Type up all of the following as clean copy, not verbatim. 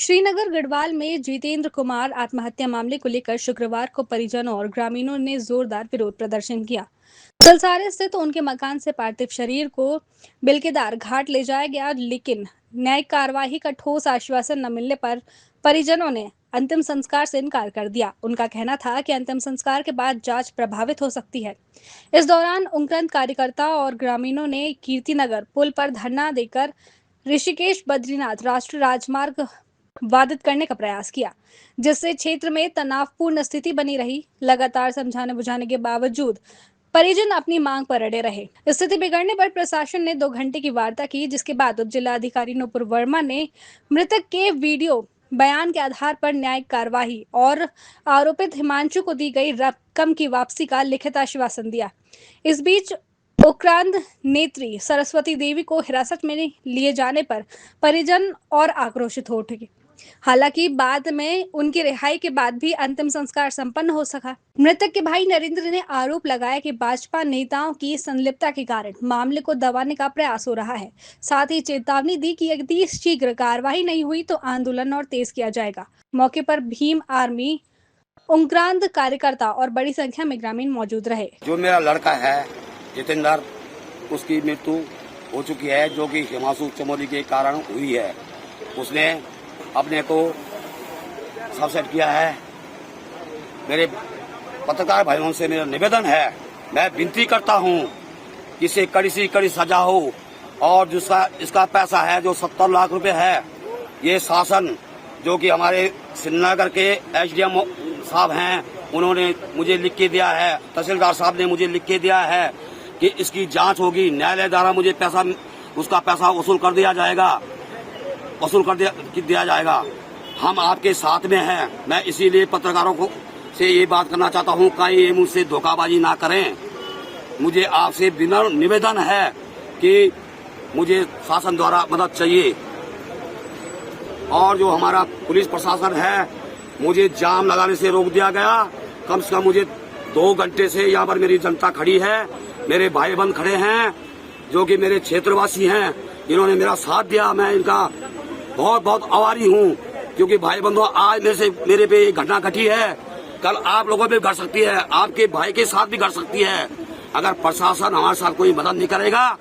श्रीनगर गढ़वाल में जितेंद्र कुमार आत्महत्या मामले को लेकर शुक्रवार को परिजनों और ग्रामीणों ने जोरदार विरोध प्रदर्शन किया। दलसारे स्थित उनके मकान से पार्थिव शरीर को बिलकेदार घाट ले जाया गया, लेकिन न्यायिक कार्यवाही का ठोस आश्वासन न मिलने पर परिजनों ने अंतिम संस्कार से इनकार कर दिया। उनका कहना था कि अंतिम संस्कार के बाद जांच प्रभावित हो सकती है। इस दौरान उग्रंत कार्यकर्ता और ग्रामीणों ने कीर्तिनगर पुल पर धरना देकर ऋषिकेश बद्रीनाथ राष्ट्रीय राजमार्ग बाधित करने का प्रयास किया, जिससे क्षेत्र में तनावपूर्ण स्थिति बनी रही। लगातार समझाने बुझाने के बावजूद परिजन अपनी मांग पर अड़े रहे। स्थिति बिगड़ने पर प्रशासन ने 2 घंटे की वार्ता की, जिसके बाद उप जिलाधिकारी नुपुर वर्मा ने मृतक के वीडियो बयान के आधार पर न्यायिक कार्यवाही और आरोपित हिमांशु को दी गई रकम की वापसी का लिखित आश्वासन दिया। इस बीच उक्रांद नेत्री सरस्वती देवी को हिरासत में लिए जाने पर परिजन और आक्रोशित हो उठे। हालांकि बाद में उनकी रिहाई के बाद भी अंतिम संस्कार संपन्न हो सका। मृतक के भाई नरेंद्र ने आरोप लगाया कि भाजपा नेताओं की संलिप्तता के कारण मामले को दबाने का प्रयास हो रहा है। साथ ही चेतावनी दी कि यदि शीघ्र कार्रवाई नहीं हुई तो आंदोलन और तेज किया जाएगा। मौके पर भीम आर्मी, उग्रांद कार्यकर्ता और बड़ी संख्या में ग्रामीण मौजूद रहे। जो मेरा लड़का है जितेंद्र, उसकी मृत्यु हो चुकी है, जो कि हिमांशु चमोली के कारण हुई है। उसने अपने को सबसेट किया है। मेरे पत्रकार भाइयों से मेरा निवेदन है, मैं विनती करता हूं कि इसे कड़ी से कड़ी सजा हो, और जिसका इसका पैसा है जो 70 लाख रुपए है, ये शासन जो कि हमारे श्रीनगर के एसडीएम साहब हैं, उन्होंने मुझे लिख के दिया है, तहसीलदार साहब ने मुझे लिख के दिया है कि इसकी जांच होगी, न्यायालय द्वारा मुझे उसका पैसा वसूल कर दिया जाएगा। हम आपके साथ में हैं। मैं इसीलिए पत्रकारों को से ये बात करना चाहता हूँ, कहीं ये मुझसे धोखाबाजी ना करें। मुझे आपसे विनम्र निवेदन है कि मुझे शासन द्वारा मदद चाहिए। और जो हमारा पुलिस प्रशासन है, मुझे जाम लगाने से रोक दिया गया। कम से कम मुझे 2 घंटे से यहाँ पर मेरी जनता खड़ी है, मेरे भाई बहन खड़े हैं जो कि मेरे क्षेत्रवासी हैं। इन्होंने मेरा साथ दिया, मैं इनका बहुत बहुत आभारी हूँ, क्योंकि भाई बंधुओं आज मेरे पे एक घटना घटी है, कल आप लोगों पे घट सकती है, आपके भाई के साथ भी घट सकती है। अगर प्रशासन हमारे साथ कोई मदद नहीं करेगा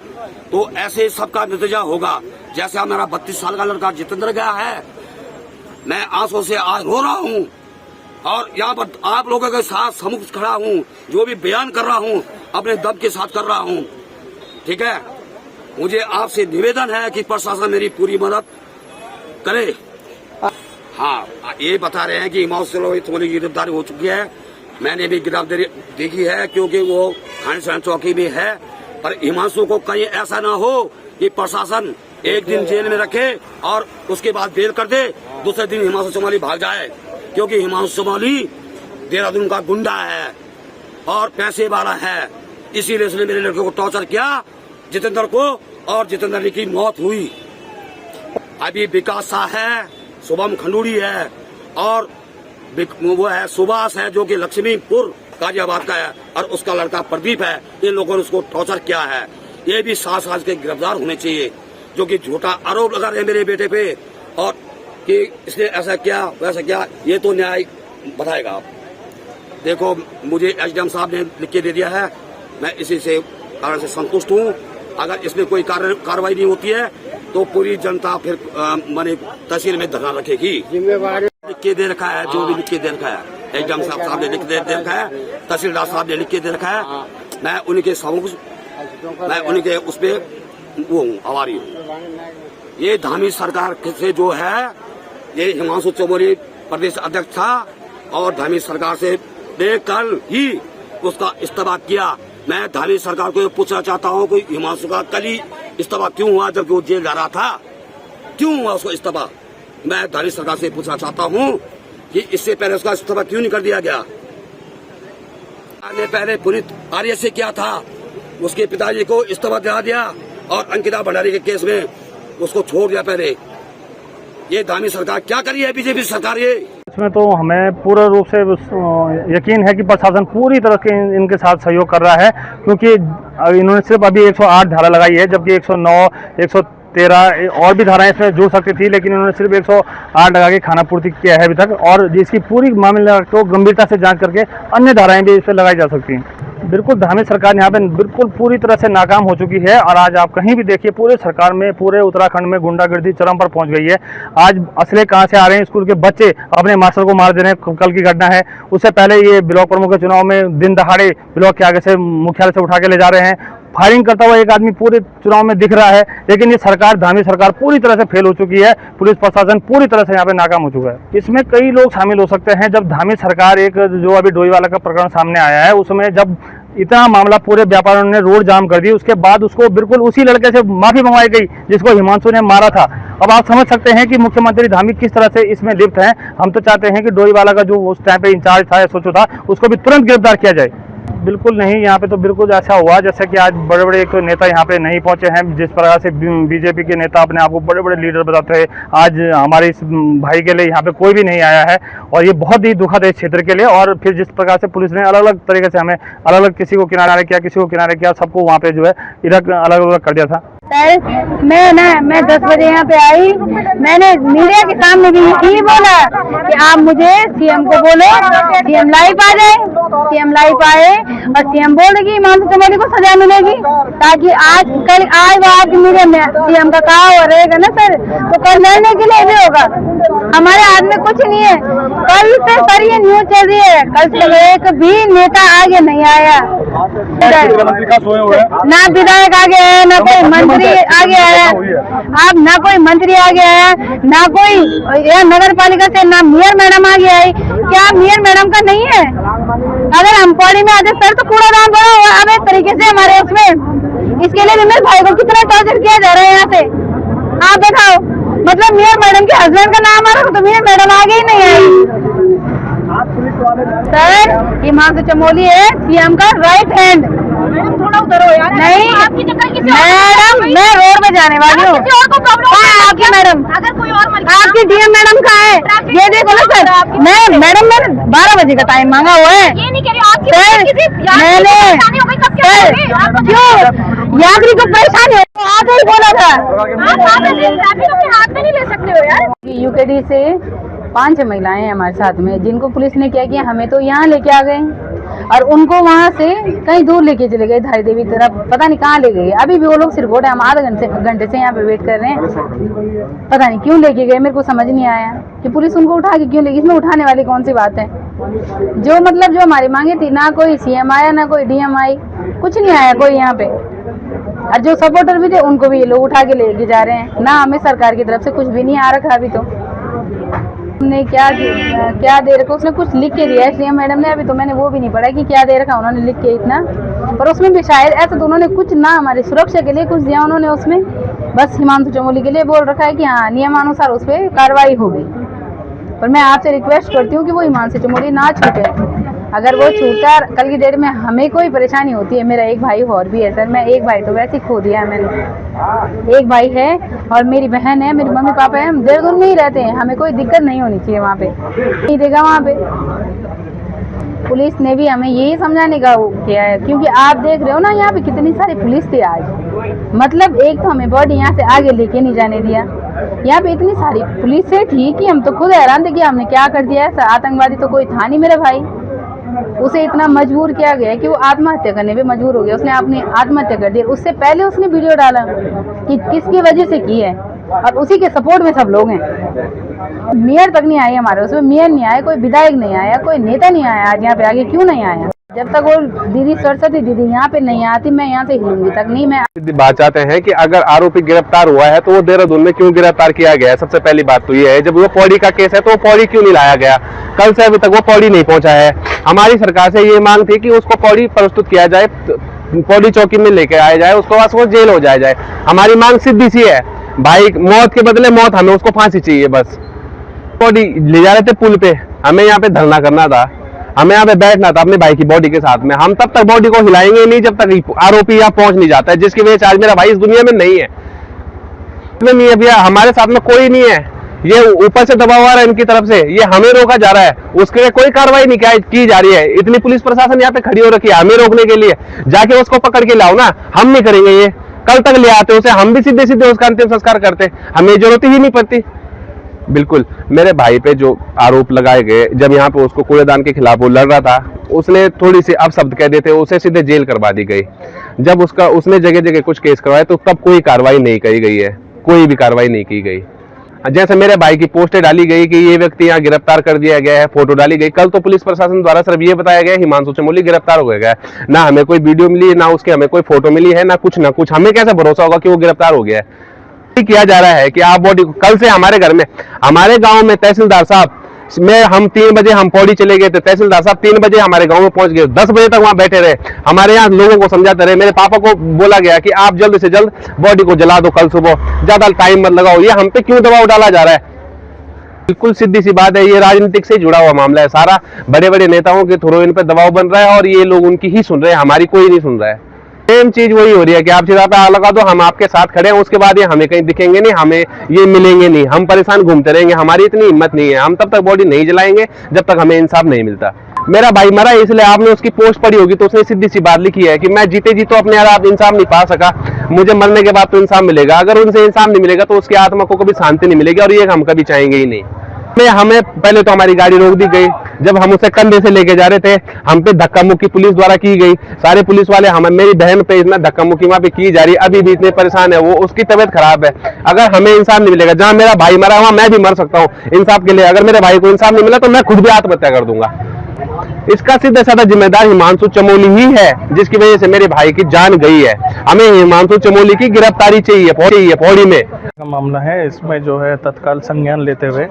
तो ऐसे सबका नतीजा होगा। जैसे हमारा 32 साल का लड़का जितेंद्र गया है, मैं आंसू से आज रो रहा हूँ और यहाँ पर आप लोगों के साथ सम्मुख खड़ा हूँ, जो भी बयान कर रहा हूँ अपने दम के साथ कर रहा हूँ। ठीक है, मुझे आपसे निवेदन है कि प्रशासन मेरी पूरी मदद करे। हाँ, ये बता रहे हैं कि हिमांशु चमोली की गिरफ्तारी हो चुकी है। मैंने भी गिरफ्तारी देखी है, क्योंकि वो थाने चौकी में है। पर हिमांशु को कहीं ऐसा ना हो कि प्रशासन एक दिन जेल में रखे और उसके बाद बेल कर दे, दूसरे दिन हिमांशु चमोली भाग जाए, क्योंकि हिमांशु चमोली देहरादून का गुंडा है और पैसे वाला है। इसीलिए उसने मेरे लड़के को टॉर्चर किया, जितेंद्र को, और जितेंद्र की मौत हुई। अभी विकास शाह है, शुभम खंडूरी है, और वो है सुभाष है जो कि लक्ष्मीपुर गाजियाबाद का है, और उसका लड़का प्रदीप है। इन लोगों ने उसको टॉर्चर किया है। ये भी 7 साल के गिरफ्तार होने चाहिए, जो कि झूठा आरोप लगा रहे हैं मेरे बेटे पे, और कि इसने ऐसा किया वैसा किया, ये तो न्याय बताएगा। आप देखो, मुझे एसडीएम साहब ने लिख के दे दिया है, मैं इसी से कारण से संतुष्ट हूँ। अगर इसमें कोई कार्रवाई नहीं होती है तो पूरी जनता फिर माने तहसील में धरना रखेगी। जिम्मेवारी लिख के दे रखा है, जो भी लिख के दे रखा है, एसडीएम साहब ने लिख के दे रखा है, तहसीलदार साहब ने लिख के दे रखा है। मैं उनके उस पर वो हूँ, आभारी हूँ। ये धामी सरकार से जो है, ये हिमांशु चमोली प्रदेश अध्यक्ष था, और धामी सरकार से कल ही उसका इस्तीफा किया। मैं धामी सरकार को पूछना चाहता हूँ कि हिमांशु का कल ही इस्तीफा क्यों हुआ, जबकि वो जेल जा रहा था? क्यों हुआ उसको इस्तीफा? मैं धामी सरकार से पूछना चाहता हूँ कि इससे पहले उसका इस्तीफा क्यों नहीं कर दिया गया? पहले पुनीत आर्य से क्या था, उसके पिताजी को इस्तीफा दिला दिया, और अंकिता भंडारी के केस में उसको छोड़ दिया पहले। ये धामी सरकार क्या करी है, बीजेपी सरकार? ये इसमें तो हमें पूरा रूप से यकीन है कि प्रशासन पूरी तरह से इनके साथ सहयोग कर रहा है, क्योंकि इन्होंने सिर्फ अभी 108 धारा लगाई है, जबकि 109, 13 और भी धाराएं इसमें जुड़ सकती थी, लेकिन इन्होंने सिर्फ 108 लगा के खाना पूर्ति किया है अभी तक, और जिसकी पूरी मामले को गंभीरता से जांच करके अन्य धाराएं भी इस पर लगाई जा सकती हैं। बिल्कुल धामी सरकार यहाँ पे बिल्कुल पूरी तरह से नाकाम हो चुकी है, और आज आप कहीं भी देखिए पूरे सरकार में, पूरे उत्तराखंड में गुंडागर्दी चरम पर पहुंच गई है। आज असले कहाँ से आ रहे हैं, स्कूल के बच्चे अपने मास्टर को मार दे रहे हैं, कल की घटना है। उससे पहले ये ब्लॉक प्रमुख के चुनाव में दिन दहाड़े ब्लॉक के आगे से मुख्यालय से उठा के ले जा रहे हैं, फायरिंग करता हुआ एक आदमी पूरे चुनाव में दिख रहा है। लेकिन ये सरकार, धामी सरकार पूरी तरह से फेल हो चुकी है, पुलिस प्रशासन पूरी तरह से यहाँ पे नाकाम हो चुका है। इसमें कई लोग शामिल हो सकते हैं। जब धामी सरकार, एक जो अभी डोईवाला का प्रकरण सामने आया है, उसमें जब इतना मामला पूरे व्यापारियों ने रोड जाम कर दी, उसके बाद उसको बिल्कुल उसी लड़के से माफी मंगवाई गई जिसको हिमांशु ने मारा था। अब आप समझ सकते हैं कि मुख्यमंत्री धामी किस तरह से इसमें लिप्त हैं। हम तो चाहते हैं कि डोईवाला का जो उस टाइम पे इंचार्ज था या सोचो था, उसको भी तुरंत गिरफ्तार किया जाए। बिल्कुल नहीं, यहाँ पे तो बिल्कुल ऐसा हुआ जैसे कि आज बड़े बड़े एक नेता यहाँ पे नहीं पहुंचे हैं। जिस प्रकार से बीजेपी के नेता अपने आप को बड़े बड़े लीडर बताते हैं, आज हमारे इस भाई के लिए यहाँ पे कोई भी नहीं आया है, और ये बहुत ही दुखद है इस क्षेत्र के लिए। और फिर जिस प्रकार से पुलिस ने अलग अलग तरीके से हमें अलग अलग, किसी को किनारे किया, किसी को किनारे किया, सबको वहाँ पे जो है इधर अलग अलग कर दिया था। सर मैं 10 बजे यहाँ पे आई, मैंने मीडिया के सामने भी यही बोला कि आप मुझे सीएम को बोलो, सीएम लाइव आ जाए, सीएम लाइव आए और सीएम बोल रही हिमांशु चमोली को सजा मिलेगी, ताकि आज मीडिया में सीएम का कहा हो रहेगा ना सर, तो कल लड़ने के लिए भी होगा। हमारे हाथ में कुछ नहीं है। कल से सर ये न्यूज चल रही है, कल से एक भी नेता आगे नहीं आया, ना विधायक आगे आया, ना कोई मंत्री आगे आया, आप ना कोई मंत्री आगे आया, ना कोई नगर पालिका से ना मेयर मैडम आगे आई। क्या मेयर मैडम का नहीं है? अगर हम पौड़ी में आते सर तो कूड़ादान बना हुआ अब एक तरीके से हमारे उसमें, इसके लिए मेरे भाई को कितना टॉर्चर किया जा रहा है यहाँ से, आप बताओ। मतलब मेयर मैडम के हस्बैंड का नाम आ रहा तो मेयर मैडम आगे ही नहीं आई। सर हिमांशु चमोली है सीएम का राइट हैंड। थोड़ा उधर हो यार। नहीं मैडम, मैं रोड में जाने वाली हूँ। आपकी मैडम, अगर कोई और आपकी डीएम मैडम कहाँ है? ये देखो ना सर, मैं मैडम मैंने 12 बजे का टाइम मांगा हुआ है। ये नहीं कह रही सर, मैंने क्यों यात्री को परेशानी हो, आगे ही बोला था। आप हाथ में नहीं ले सकते हो यार। यूकेडी से 5 महिलाएं हैं हमारे साथ में, जिनको पुलिस ने क्या किया, हमें तो यहाँ लेके आ गए और उनको वहाँ से कहीं दूर लेके चले गए, धारी देवी तरफ, पता नहीं कहाँ ले गए। अभी भी वो लोग सिर्फ हम आधे घंटे से यहाँ पे वेट कर रहे हैं, पता नहीं क्यों लेके गए, मेरे को समझ नहीं आया कि पुलिस उनको उठा के क्यों लेगी। इसमें उठाने वाली कौन सी बात है? जो मतलब जो हमारी मांगे थी, ना कोई सीएम आया, ना कोई डीएम आई, कुछ नहीं आया कोई यहाँ पे। और जो सपोर्टर भी थे उनको भी ये लोग उठा के लेके जा रहे हैं, ना हमें सरकार की तरफ से कुछ भी नहीं आ रखा अभी तो। हमने क्या दे रखा, उसने कुछ लिख के दिया है सीएम मैडम ने, अभी तो मैंने वो भी नहीं पढ़ा कि क्या दे रखा उन्होंने लिख के इतना, पर उसमें भी शायद ऐसा तो उन्होंने कुछ ना हमारी सुरक्षा के लिए कुछ दिया उन्होंने उसमें, बस हिमांशु चमोली के लिए बोल रखा है कि हाँ नियमानुसार उस पर कार्रवाई होगी। पर मैं आपसे रिक्वेस्ट करती हूँ कि वो हिमांशु चमोली ना छूटे। अगर वो छूटा, कल की डेट में हमें कोई परेशानी होती है। मेरा एक भाई और भी है सर, मैं एक भाई तो वैसे ही खो दिया है मैंने, एक भाई है और मेरी बहन है, मेरे मम्मी पापा है, हम देहरादून में ही रहते हैं, हमें कोई दिक्कत नहीं होनी चाहिए वहाँ पे, नहीं देगा वहाँ पे। पुलिस ने भी हमें यही समझाने का किया है, क्योंकि आप देख रहे हो ना यहाँ पे कितनी सारी पुलिस थी आज, मतलब एक तो हमें बॉडी यहाँ से आगे लेके नहीं जाने दिया, यहाँ पे इतनी सारी पुलिस थी कि हम तो खुद हैरान थे कि हमने क्या कर दिया ऐसा। आतंकवादी तो कोई था नहीं मेरा भाई, उसे इतना मजबूर किया गया कि वो आत्महत्या करने पे मजबूर हो गया, उसने अपनी आत्महत्या कर दी। उससे पहले उसने वीडियो डाला कि किसकी वजह से की है, और उसी के सपोर्ट में सब लोग हैं। मेयर तक नहीं आए हमारे उसमें, मेयर नहीं आया, कोई विधायक नहीं आया, कोई नेता नहीं आया आज यहाँ पे आगे। क्यों नहीं आया? जब तक वो दीदी सरस्वती दीदी यहाँ पे नहीं आती, मैं यहाँ से हिलूंगी तक नहीं। मैं बात चाहते हैं कि अगर आरोपी गिरफ्तार हुआ है तो वो देहरादून में क्यों गिरफ्तार किया गया है? सबसे पहली बात तो ये है, जब वो पौड़ी का केस है तो वो पौड़ी क्यों नहीं लाया गया? कल से अभी तक वो पौड़ी नहीं पहुंचा है। हमारी सरकार से ये मांग थी कि उसको पौड़ी प्रस्तुत किया जाए, पौड़ी चौकी में लेके आया जाए, उसको बस वो जेल हो जाए। हमारी मांग सीधी सी है भाई, मौत के बदले मौत, हमें उसको फांसी चाहिए बस। बॉडी ले जा रहे थे पुल पे, हमें यहाँ पे धरना करना था, हमें यहाँ पे बैठना था अपने भाई की बॉडी के साथ में। हम तब तक बॉडी को हिलाएंगे नहीं जब तक आरोपी यहाँ पहुंच नहीं जाता है, जिसकी वजह से आज मेरा भाई इस दुनिया में नहीं है। नहीं है भैया, हमारे साथ में कोई नहीं है, ये ऊपर से दबाव आ रहा है इनकी तरफ से, ये हमें रोका जा रहा है, उसके लिए कोई कार्रवाई नहीं की जा रही है। इतनी पुलिस प्रशासन यहाँ पे खड़ी हो रखी है हमें रोकने के लिए, जाके उसको पकड़ के लाओ ना, हम नहीं करेंगे ये। कल तक ले आते उसे, हम भी सीधे सीधे उसका अंतिम संस्कार करते, हमें जरूरत ही नहीं पड़ती। बिल्कुल मेरे भाई पे जो आरोप लगाए गए, जब यहाँ पे उसको कूड़ेदान के खिलाफ वो लड़ रहा था, उसने थोड़ी सी अपशब्द कह देते, उसे सीधे जेल करवा दी गई। जब उसने जगह जगह कुछ केस करवाए तो तब कोई कार्रवाई नहीं करी गई है, कोई भी कार्रवाई नहीं की गई। जैसे मेरे भाई की पोस्टें डाली गई कि ये व्यक्ति यहाँ गिरफ्तार कर दिया गया है, फोटो डाली गई, कल तो पुलिस प्रशासन द्वारा सिर्फ ये बताया गया हिमांशु चमोली गिरफ्तार हो गया है, ना हमें कोई वीडियो मिली, ना उसकी हमें कोई फोटो मिली है, ना कुछ। हमें कैसे भरोसा होगा कि वो गिरफ्तार हो गया है? किया जा रहा है कि आप बॉडी, कल से हमारे घर में, हमारे गांव में तहसीलदार साहब, हम 3 बजे हम पौड़ी चले गए थे, तहसीलदार साहब 3 बजे हमारे गांव में पहुंच गए, 10 बजे तक वहां बैठे रहे, हमारे यहाँ लोगों को समझाते रहे। मेरे पापा को बोला गया कि आप जल्द से जल्द बॉडी को जला दो कल सुबह, ज्यादा टाइम मत लगाओ। ये हम पे क्यों दबाव डाला जा रहा है? बिल्कुल सीधी सी बात है, ये राजनीतिक से जुड़ा हुआ मामला है सारा, बड़े बड़े नेताओं के थ्रू इन पे दबाव बन रहा है और ये लोग उनकी ही सुन रहे हैं, हमारी कोई नहीं सुन रहा है। सेम चीज वही हो रही है कि आप सीधा पे आग लगा दो, हम आपके साथ खड़े हैं, उसके बाद ये हमें कहीं दिखेंगे नहीं, हमें ये मिलेंगे नहीं, हम परेशान घूमते रहेंगे। हमारी इतनी हिम्मत नहीं है, हम तब तक बॉडी नहीं जलाएंगे जब तक हमें इंसाफ नहीं मिलता। मेरा भाई मरा, इसलिए आपने उसकी पोस्ट पढ़ी होगी तो उसने सीधी सी बात लिखी है कि मैं जीते जी तो अपने आप इंसाफ नहीं पा सका, मुझे मरने के बाद तो इंसाफ मिलेगा। अगर उनसे इंसाफ नहीं मिलेगा तो उसकी आत्मा को कभी शांति नहीं मिलेगी और ये हम कभी चाहेंगे ही नहीं। हमें पहले तो हमारी गाड़ी रोक दी गई, जब हम उसे कंधे से लेके जा रहे थे, हम पे धक्का मुक्की पुलिस द्वारा की गई, सारे पुलिस वाले मेरी बहन पे इतना धक्का मुक्की वहां पे की जा रही है, अभी भी इतने परेशान है वो, उसकी तबीयत खराब है। अगर हमें इंसाफ नहीं मिलेगा, जहां मेरा भाई मरा वहां मैं भी मर सकता हूँ इंसाफ के लिए। अगर मेरे भाई को इंसाफ नहीं मिला तो मैं खुद भी आत्महत्या कर दूंगा। इसका सीधा साधा जिम्मेदार हिमांशु चमोली ही है, जिसकी वजह से मेरे भाई की जान गई है। हमें हिमांशु चमोली की गिरफ्तारी चाहिए पौड़ी में। का मामला है, इसमें जो है तत्काल संज्ञान लेते हुए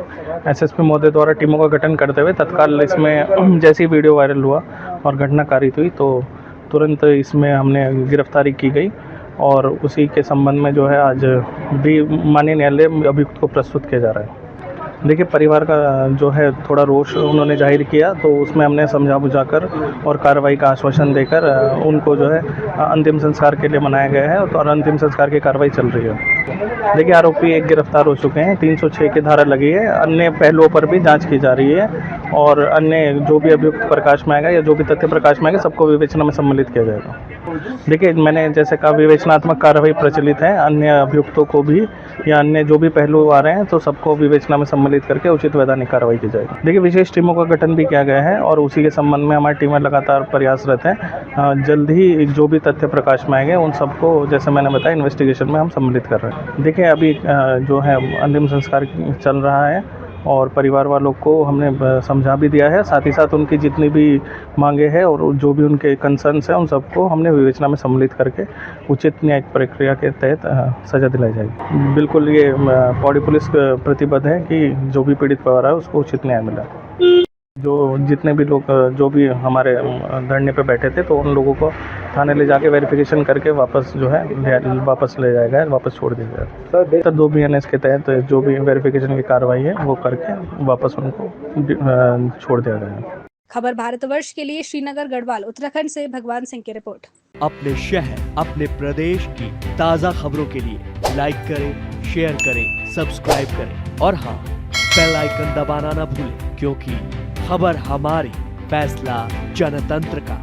एसएसपी महोदय द्वारा टीमों का गठन करते हुए तत्काल इसमें जैसी वीडियो वायरल हुआ और घटना कारित हुई तो तुरंत इसमें हमने गिरफ्तारी की गई और उसी के संबंध में जो है आज भी माननीय न्यायालय अभियुक्त को प्रस्तुत किया जा रहा है। देखिए, परिवार का जो है थोड़ा रोष उन्होंने जाहिर किया तो उसमें हमने समझा बुझाकर और कार्रवाई का आश्वासन देकर उनको जो है अंतिम संस्कार के लिए मनाया गया है और अंतिम संस्कार की कार्रवाई चल रही है। देखिए, आरोपी एक गिरफ्तार हो चुके हैं, 306 की धारा लगी है, अन्य पहलुओं पर भी जांच की जा रही है और अन्य जो भी अभियुक्त प्रकाश में आएगा या जो भी तथ्य प्रकाश में आएगा सबको विवेचना में सम्मिलित किया जाएगा। देखिए, मैंने जैसे कहा विवेचनात्मक कार्रवाई प्रचलित है, अन्य अभियुक्तों को भी या अन्य जो भी पहलू आ रहे हैं तो सबको विवेचना में सम्मिलित करके उचित वैधानिक कार्रवाई की जाएगी। देखिए, विशेष टीमों का गठन भी किया गया है और उसी के संबंध में हमारी टीमें लगातार प्रयासरत हैं। जल्द ही जो भी तथ्य प्रकाश में आएंगे उन सबको जैसे मैंने बताया इन्वेस्टिगेशन में हम सम्मिलित कर रहे हैं। देखिए, अभी जो है अंतिम संस्कार चल रहा है और परिवार वालों को हमने समझा भी दिया है, साथ ही साथ उनकी जितनी भी मांगे हैं और जो भी उनके कंसर्न्स हैं उन सबको हमने विवेचना में सम्मिलित करके उचित न्यायिक प्रक्रिया के तहत सज़ा दिलाई जाएगी। बिल्कुल, ये पौड़ी पुलिस प्रतिबद्ध है कि जो भी पीड़ित परिवार है उसको उचित न्याय मिला। जो जितने भी लोग जो भी हमारे धरने पे बैठे थे तो उन लोगों को थाने ले जाके वेरिफिकेशन करके वापस जो है वापस ले जाएगा, वापस छोड़ दिया जाएगा। सर 2 BNS के तहत जो भी वेरिफिकेशन की कार्रवाई है वो करके वापस उनको छोड़ दिया गया। खबर भारतवर्ष के लिए श्रीनगर गढ़वाल उत्तराखंड से भगवान सिंह की रिपोर्ट। अपने शहर अपने प्रदेश की ताज़ा खबरों के लिए लाइक करें, शेयर करें, सब्सक्राइब करें और हाँ, बेल आइकन दबाना ना भूलें, क्योंकि खबर हमारी, फैसला जनतंत्र का।